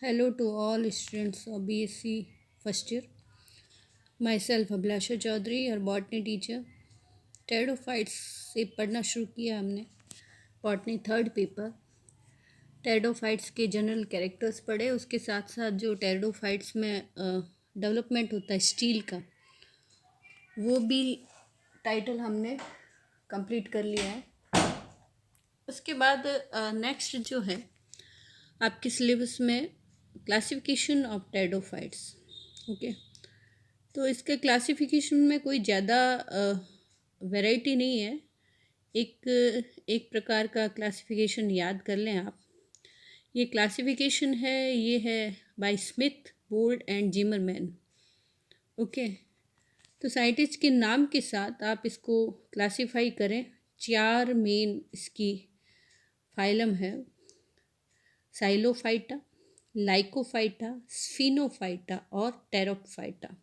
Hello to all students of BSc first year. Myself Abhilasha Chaudhary, your botany teacher. Pteridophytes से पढ़ना शुरू किया हमने बॉटनी थर्ड पेपर। टेरिडोफाइट्स के general characters पढ़े, उसके साथ साथ जो टेरिडोफाइट्स में डेवलपमेंट होता है स्टील का, वो भी टाइटल हमने कंप्लीट कर लिया है। उसके बाद नेक्स्ट जो है आपके सिलेबस में क्लासिफिकेशन ऑफ टेरिडोफाइट्स। ओके, तो इसके क्लासिफिकेशन में कोई ज़्यादा वैरायटी नहीं है। एक एक प्रकार का क्लासिफिकेशन याद कर लें आप। ये क्लासिफिकेशन है, ये है by Smith, Bold and Zimmerman. Okay, तो साइंटिस्ट के नाम के साथ आप इसको क्लासिफाई करें। 4 मेन इसकी फाइलम है: साइलोफाइटा, लाइकोफाइटा, स्फिनोफाइटा और टेरोफाइटा।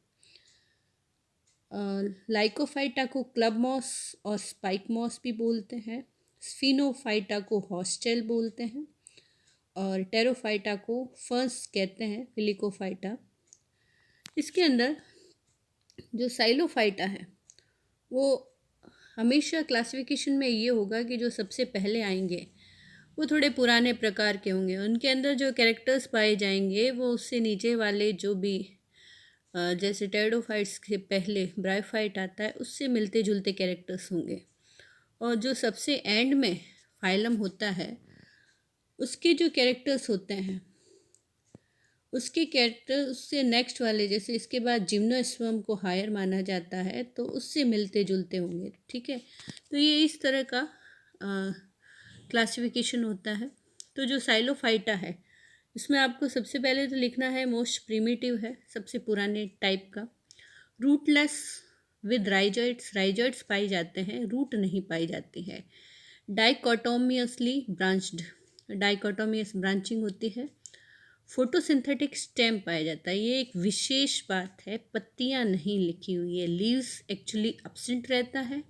लाइकोफाइटा को क्लब मॉस और स्पाइक मॉस भी बोलते हैं, स्फिनोफाइटा को हॉस्टेल बोलते हैं और टेरोफाइटा को फर्स कहते हैं, फिलिकोफाइटा। इसके अंदर जो साइलोफाइटा है वो हमेशा क्लासिफिकेशन में ये होगा कि जो सबसे पहले आएंगे वो थोड़े पुराने प्रकार के होंगे। उनके अंदर जो कैरेक्टर्स पाए जाएंगे वो उससे नीचे वाले जो भी जैसे टेरिडोफाइट्स के पहले ब्रायोफाइट आता है उससे मिलते जुलते कैरेक्टर्स होंगे। और जो सबसे एंड में फाइलम होता है उसके जो कैरेक्टर्स होते हैं उसके कैरेक्टर उससे नेक्स्ट वाले, जैसे इसके बाद जिम्नोस्पर्म को हायर माना जाता है तो उससे मिलते जुलते होंगे। ठीक है, तो ये इस तरह का क्लासिफिकेशन होता है। तो जो साइलोफाइटा है इसमें आपको सबसे पहले तो लिखना है मोस्ट प्रिमिटिव है, सबसे पुराने टाइप का। रूटलेस विद राइजॉइड्स, राइजॉइड्स पाई जाते हैं, रूट नहीं पाई जाती है। डाइकोटोमियसली ब्रांच्ड, डाइकोटोमियस ब्रांचिंग होती है। फोटोसिंथेटिक स्टेम पाया जाता है, ये एक विशेष बात है, पत्तियां नहीं लिखी हुई है। लीव्स एक्चुअली एब्सेंट रहता है,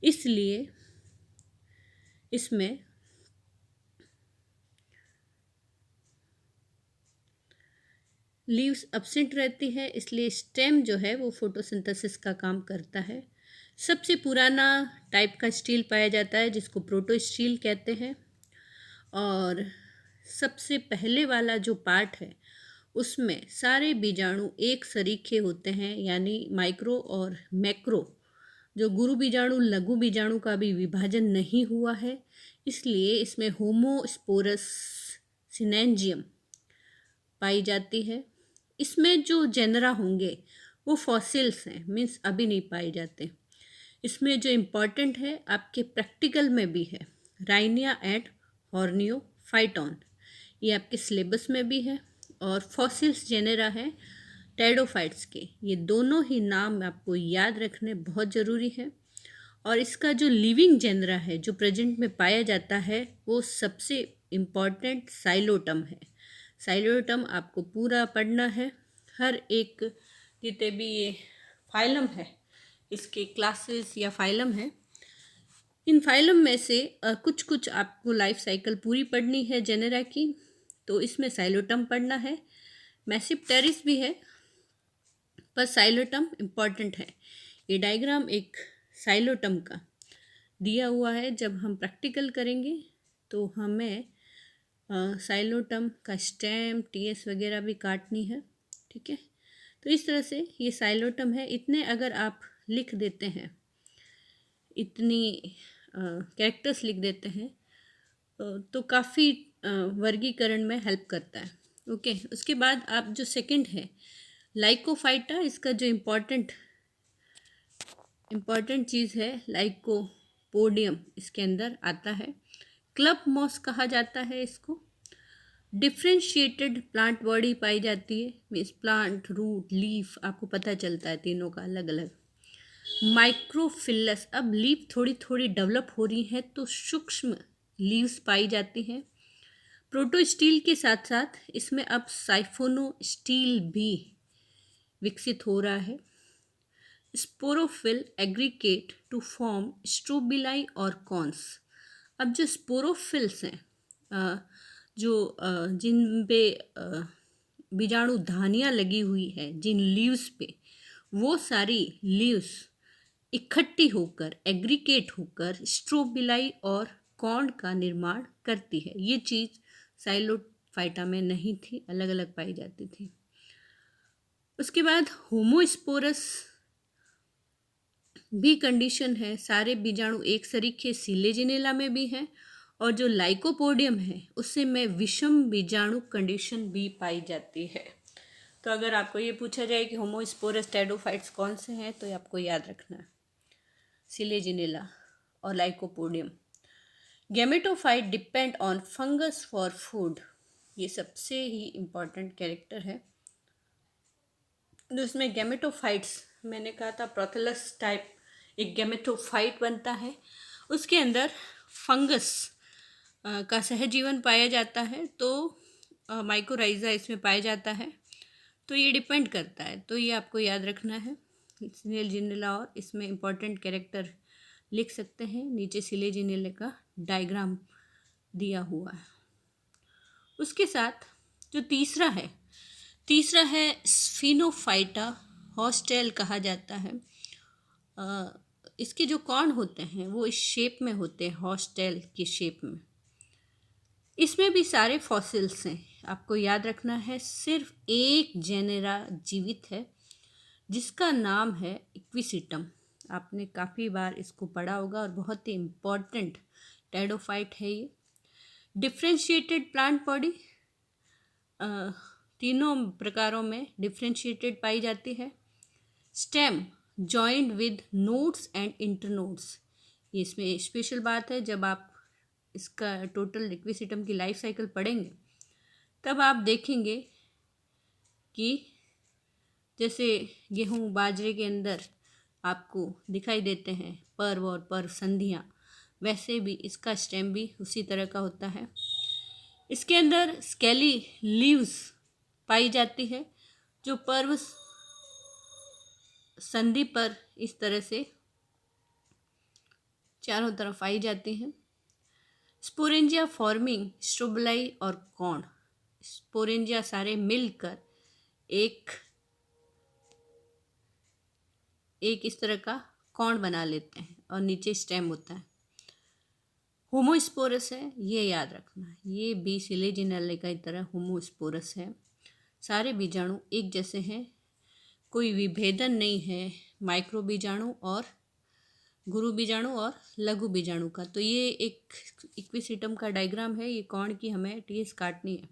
इसलिए इसमें लीव्स एब्सेंट रहती है, इसलिए स्टेम जो है वो फोटोसिंथेसिस का काम करता है। सबसे पुराना टाइप का स्टील पाया जाता है जिसको प्रोटो स्टील कहते हैं। और सबसे पहले वाला जो पार्ट है उसमें सारे बीजाणु एक सरीखे होते हैं, यानी माइक्रो और मैक्रो। जो गुरु बीजाणु लघु बीजाणु का भी विभाजन नहीं हुआ है, इसलिए इसमें होमोस्पोरस सिनेंजियम पाई जाती है। इसमें जो जेनरा होंगे वो फॉसिल्स हैं, मीन्स अभी नहीं पाए जाते। इसमें जो इम्पॉर्टेंट है आपके प्रैक्टिकल में भी है, राइनिया एंड हॉर्नियो फाइटॉन, ये आपके सिलेबस में भी है। और फॉसिल्स जेनेरा है टेरिडोफाइट्स के, ये दोनों ही नाम आपको याद रखने बहुत ज़रूरी है। और इसका जो लिविंग जेनरा है जो प्रेजेंट में पाया जाता है वो सबसे इम्पॉर्टेंट साइलोटम है। साइलोटम आपको पूरा पढ़ना है। हर एक जितने भी ये फाइलम है इसके क्लासेस या फाइलम है, इन फाइलम में से कुछ कुछ आपको लाइफ साइकिल पूरी पढ़नी है जेनेरा की, तो इसमें साइलोटम पढ़ना है। मैसिप्टेरिस भी है पर साइलोटम इम्पॉर्टेंट है। ये डायग्राम एक साइलोटम का दिया हुआ है, जब हम प्रैक्टिकल करेंगे तो हमें साइलोटम का स्टेम टीएस वगैरह भी काटनी है। ठीक है, तो इस तरह से ये साइलोटम है। इतने अगर आप लिख देते हैं, इतनी कैरेक्टर्स लिख देते हैं तो काफ़ी वर्गीकरण में हेल्प करता है। ओके, उसके बाद आप जो सेकंड है लाइकोफाइटा, इसका जो इम्पॉर्टेंट चीज़ है लाइकोपोडियम इसके अंदर आता है। क्लब मॉस कहा जाता है इसको। डिफ्रेंशिएटेड प्लांट बॉडी पाई जाती है, मीन्स प्लांट, रूट, लीफ, आपको पता चलता है तीनों का अलग अलग। माइक्रोफिलस, अब लीफ थोड़ी थोड़ी डेवलप हो रही है तो सूक्ष्म लीव्स पाई जाती हैं। प्रोटो स्टील के साथ साथ इसमें अब साइफोनो स्टील भी विकसित हो रहा है। Sporophyll aggregate to form strobili और कॉन्स। अब जो स्पोरोफिल्स हैं जिन पे बीजाणु धानियाँ लगी हुई है, जिन लीव्स पे, वो सारी लीव्स इकट्ठी होकर एग्रीगेट होकर स्ट्रोबिलाई और कॉर्ड का निर्माण करती है। ये चीज़ साइलोफाइटा में नहीं थी, अलग अलग पाई जाती थी। उसके बाद होमोस्पोरस भी कंडीशन है। सारे बीजाणु एक सरीखे सिलेजिनेला में भी हैं, और जो लाइकोपोडियम है उससे में विषम बीजाणु कंडीशन भी पाई जाती है। तो अगर आपको ये पूछा जाए कि होमोस्पोरस टेरोफाइट्स कौन से हैं, तो ये आपको याद रखना है, सिलेजिनेला और lycopodium. Gametophyte depend on fungus for food, ये सबसे ही इम्पॉर्टेंट कैरेक्टर है। तो इसमें गैमेटोफाइट्स, मैंने कहा था प्रोथेलस टाइप एक गैमेटोफाइट बनता है, उसके अंदर फंगस का सहजीवन पाया जाता है, तो माइकोराइजा इसमें पाया जाता है। तो ये डिपेंड करता है, तो ये आपको याद रखना है। सिलेजिनेला, और इसमें इम्पॉर्टेंट कैरेक्टर लिख सकते हैं, नीचे सिलेजिनेला का डायग्राम दिया हुआ है। उसके साथ जो तीसरा है स्फिनोफाइटा हॉस्टेल कहा जाता है। इसके जो कॉर्न होते हैं वो इस शेप में होते हैं, हॉस्टेल की शेप में। इसमें भी सारे फॉसिल्स हैं। आपको याद रखना है, सिर्फ एक जेनेरा जीवित है जिसका नाम है इक्विसिटम। आपने काफ़ी बार इसको पढ़ा होगा और बहुत ही इम्पॉर्टेंट टेरोफाइट है ये। डिफ्रेंशिएटेड प्लांट बॉडी तीनों प्रकारों में डिफ्रेंशिएटेड पाई जाती है। Stem joined with nodes and internodes, ये इसमें स्पेशल बात है। जब आप इसका टोटल इक्विसिटम की लाइफ साइकिल पढ़ेंगे तब आप देखेंगे कि जैसे गेहूँ बाजरे के अंदर आपको दिखाई देते हैं पर्व और पर्व संधियाँ, वैसे भी इसका स्टेम भी उसी तरह का होता है। इसके अंदर स्केली लीव्स पाई जाती है जो पर्व संधि पर इस तरह से चारों तरफ आई जाती हैं। स्पोरेंजिया फॉर्मिंग स्ट्रोबलाई और कॉर्न, स्पोरेंजिया सारे मिलकर एक इस तरह का कॉर्न बना लेते हैं और नीचे स्टेम होता है। होमोस्पोरस है, ये याद रखना है, ये भी सिलेजिनेला की तरह होमोस्पोरस है। सारे बीजाणु एक जैसे हैं, कोई विभेदन नहीं है माइक्रो बीजाणु और गुरु बीजाणु और लघु बीजाणु का। तो ये एक इक्विसिटम का डायग्राम है, ये कॉर्न की हमें टीएस काटनी है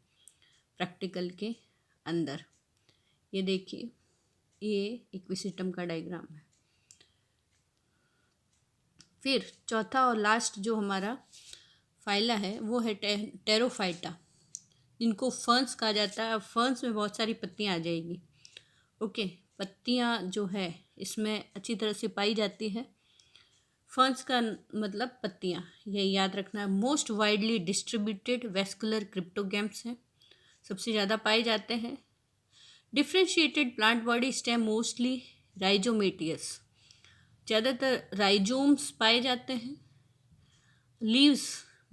प्रैक्टिकल के अंदर। ये देखिए, ये इक्विसिटम का डायग्राम है। फिर चौथा और लास्ट जो हमारा फाइला है वो है टेरोफाइटा, जिनको फर्न्स कहा जाता है। अब फर्न्स में बहुत सारी पत्तियाँ आ जाएगी। ओके, पत्तियाँ जो है इसमें अच्छी तरह से पाई जाती है। फर्न्स का मतलब पत्तियाँ, ये याद रखना है। Most widely distributed vascular cryptogams हैं, सबसे ज़्यादा पाए जाते हैं। Differentiated plant body stem mostly rhizomatous, ज़्यादातर राइजोम्स पाए जाते हैं। Leaves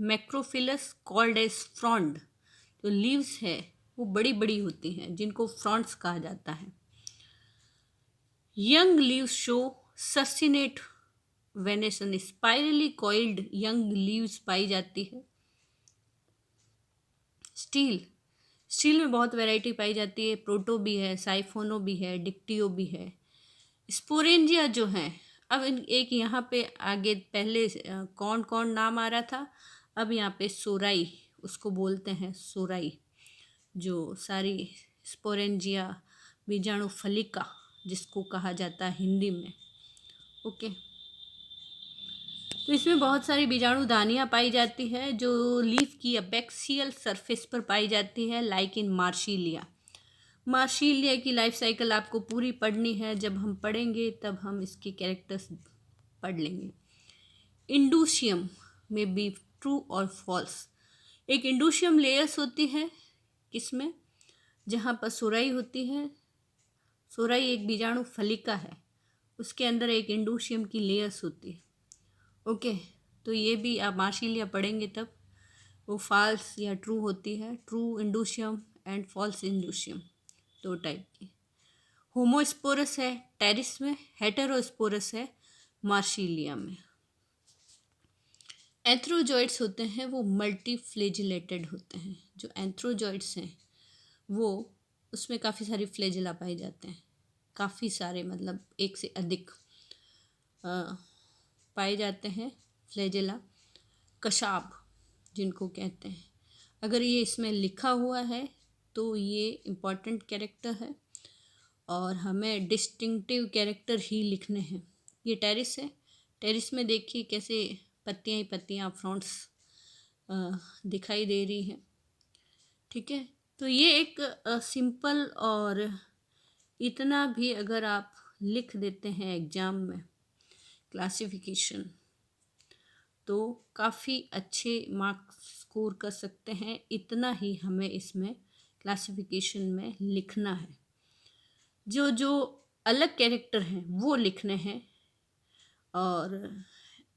macrophyllous called as frond, जो लीव्स है वो बड़ी बड़ी होती हैं जिनको फ्रॉन्ड्स कहा जाता है। Young leaves show circinate vernation, spirally coiled young leaves पाई जाती है। स्टील में बहुत वैरायटी पाई जाती है, प्रोटो भी है, साइफोनो भी है, डिक्टियो भी है। स्पोरेंजिया जो है, अब एक यहाँ पे आगे पहले कौन कौन नाम आ रहा था, अब यहाँ पे सोराई उसको बोलते हैं, सोराई, जो सारी स्पोरेंजिया बीजाणु फलिका जिसको कहा जाता है हिंदी में। ओके, तो इसमें बहुत सारी बीजाणु दानियाँ पाई जाती है जो लीफ की अपेक्सियल सरफेस पर पाई जाती है, लाइक इन मार्शीलिया। मार्शीलिया की लाइफ साइकिल आपको पूरी पढ़नी है, जब हम पढ़ेंगे तब हम इसके कैरेक्टर्स पढ़ लेंगे। इंडूशियम में बी ट्रू और फॉल्स। एक इंडूशियम लेयर्स होती है किसमें, जहाँ पर सोराई होती है। सोराई एक बीजाणु फलिका है, उसके अंदर एक इंडूशियम की लेयर्स होती है। ओके, तो ये भी आप मार्शीलिया पढ़ेंगे तब। वो फाल्स या ट्रू होती है, ट्रू इंडोशियम एंड फॉल्स इंडोशियम, दो टाइप की। होमोस्पोरस है टेरिस में, हेटेरोस्पोरस है मार्शीलिया में। एंथ्रोजॉइड्स होते हैं वो मल्टी फ्लेजिलेटेड होते हैं। जो एंथ्रोजॉइड्स हैं वो उसमें काफ़ी सारी फ्लेजिला पाए जाते हैं, काफ़ी सारे मतलब एक से अधिक पाए जाते हैं फ्लेजिला, कशाब जिनको कहते हैं। अगर ये इसमें लिखा हुआ है तो ये इम्पॉर्टेंट कैरेक्टर है और हमें डिस्टिंक्टिव कैरेक्टर ही लिखने हैं। ये टेरिस है, टेरिस में देखिए कैसे पत्तियाँ ही पत्तियाँ फ्रॉन्ट्स दिखाई दे रही हैं। ठीक है, तो ये एक सिंपल और इतना भी अगर आप लिख देते हैं एग्ज़ाम में क्लासिफिकेशन तो काफ़ी अच्छे मार्क्स स्कोर कर सकते हैं। इतना ही हमें इसमें क्लासिफिकेशन में लिखना है। जो जो अलग कैरेक्टर हैं वो लिखने हैं और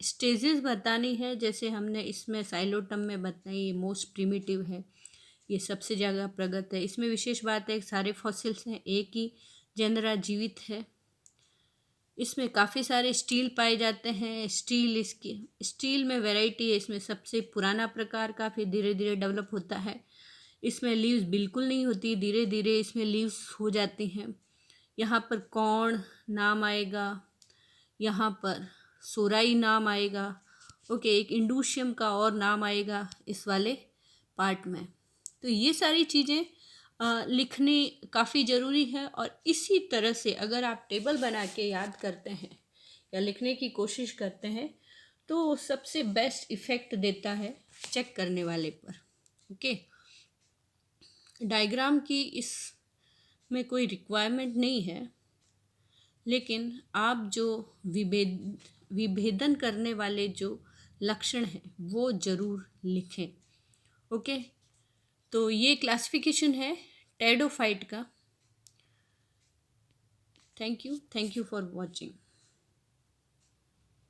स्टेजेस बतानी है। जैसे हमने इसमें साइलोटम में बताई, ये मोस्ट प्रिमिटिव है, ये सबसे ज़्यादा प्रगत है। इसमें विशेष बात है सारे फॉसिल्स हैं, एक ही जनरा जीवित है। इसमें काफ़ी सारे स्टील पाए जाते हैं। स्टील में वैरायटी है। इसमें सबसे पुराना प्रकार का फिर धीरे धीरे डेवलप होता है। इसमें लीव्स बिल्कुल नहीं होती, धीरे धीरे इसमें लीव्स हो जाती हैं। यहाँ पर कौन नाम आएगा, यहाँ पर सोराई नाम आएगा। ओके, एक इंडूशियम का और नाम आएगा इस वाले पार्ट में। तो ये सारी चीज़ें लिखनी काफ़ी ज़रूरी है। और इसी तरह से अगर आप टेबल बना के याद करते हैं या लिखने की कोशिश करते हैं तो सबसे बेस्ट इफ़ेक्ट देता है चेक करने वाले पर। ओके, डायग्राम की इसमें कोई रिक्वायरमेंट नहीं है, लेकिन आप जो विभेदन करने वाले जो लक्षण हैं वो ज़रूर लिखें। ओके, तो ये क्लासिफिकेशन है टेरिडोफाइट का। Thank you for watching.